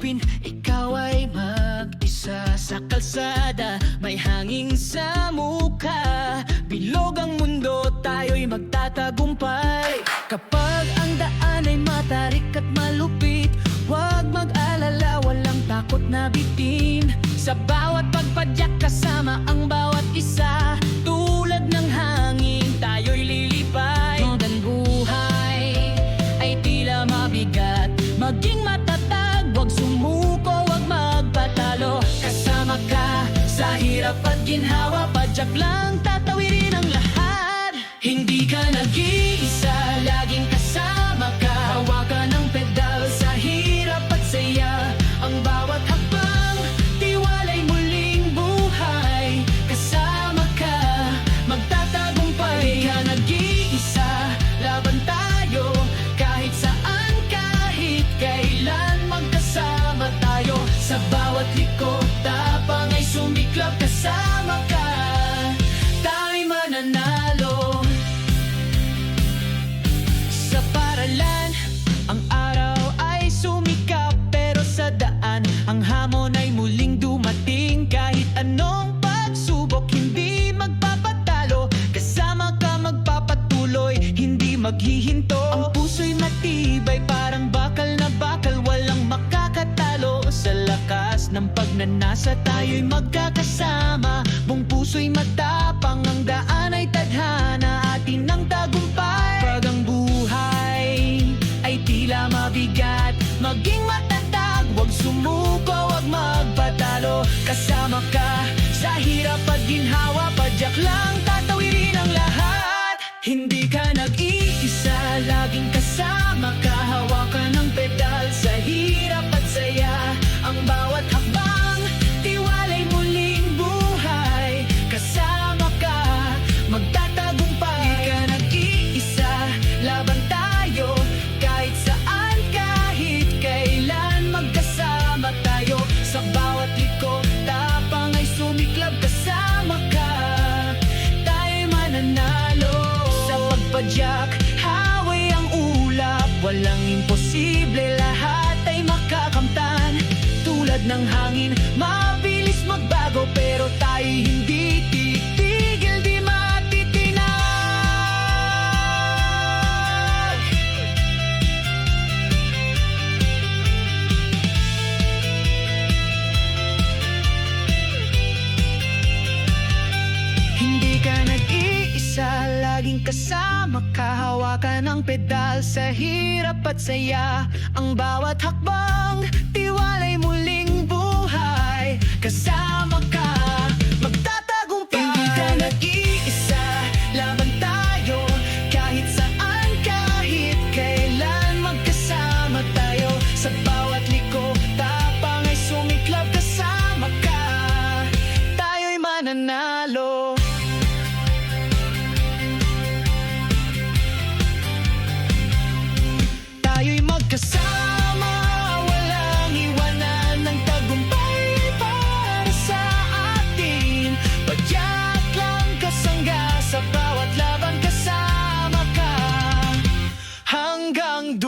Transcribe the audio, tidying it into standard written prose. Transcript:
isipin, ikaw ay mag-isa sa kalsada, may hangin sa mukha. Bilog ang mundo, tayo'y magtatagumpay. Kapag ang daan ay matarik at malupit, huwag mag-alala, walang takot na bitin. Sa bawat pagpadyak kasama ang bawat isa, tulad ng hangin tayo'y lilipay. Ang buhay ay tila mabigat, maging matatag, huwag sumuko, huwag magpatalo. Kasama ka sa hirap at ginhawa, padyak lang tatawirin ang lahat. Hindi ka nag-iisa, laging kasama ka. Hawakan ang pedal sa hirap at saya, ang bawat hakbang tiwalay muling buhay. Kasama ka, magtatagumpay. Hindi ka nag-iisa, laban tayo, kahit saan, kahit kailan, magkasama tayo. Sa bawat liko, tapang ay sumiklab. Kasama ka, tayo'y mananalo. Sa paralan, ang araw ay sumikap, pero sa daan, ang hamon ay muling dumating. Kahit anong pagsubok, hindi magpapatalo. Kasama ka, magpapatuloy, hindi maghihinto. Ang puso'y matibay, parang bakal na bakal, walang makakatalo. Sa lakas ng pagnanasa, tayo'y magkakasama. Buong puso'y matapang, ang daan ay tadhana, atin ang tagumpay. Pag ang buhay ay tila mabigat, maging matatag, huwag sumuko, huwag magpatalo. Kasama ka sa hirap at ginhawa, padyak lang tatawirin ang lahat. Hindi ka nag-iisa, laging kasama ka. Hawakan ang pedal sa hirap at saya, ang bawat hakbang tiwalay muling buhay. Kasama ka, magtatagumpay. Hindi ka nag-iisa, laban tayo, kahit saan, kahit kailan, magkasama tayo. Sa bawat liko, tapang ay sumiklab. Kasama ka, tayo'y mananalo. Sa pagpadyak, haway ang ulap, walang imposible, lahat ay makakamtan. Tulad ng hangin, mabilis magbago, pero tayo'y hindi titigil, di matitinag. Hindi ka nag-iisa, laging kasama ka. Hawakan ang pedal sa hirap at saya, ang bawat hakbang tiwalay muling buhay. Kasama ka, magtatagumpay. Hindi ka nag-iisa, laban tayo, kahit saan, kahit kailan, magkasama tayo. Sa bawat liko, tapang ay sumiklab. Kasama ka, tayo'y mananalo. Tayo'y magkasama, walang iwanan, ng tagumpay para sa atin. Padyak lang kasangga, sa bawat laban kasama ka, hanggang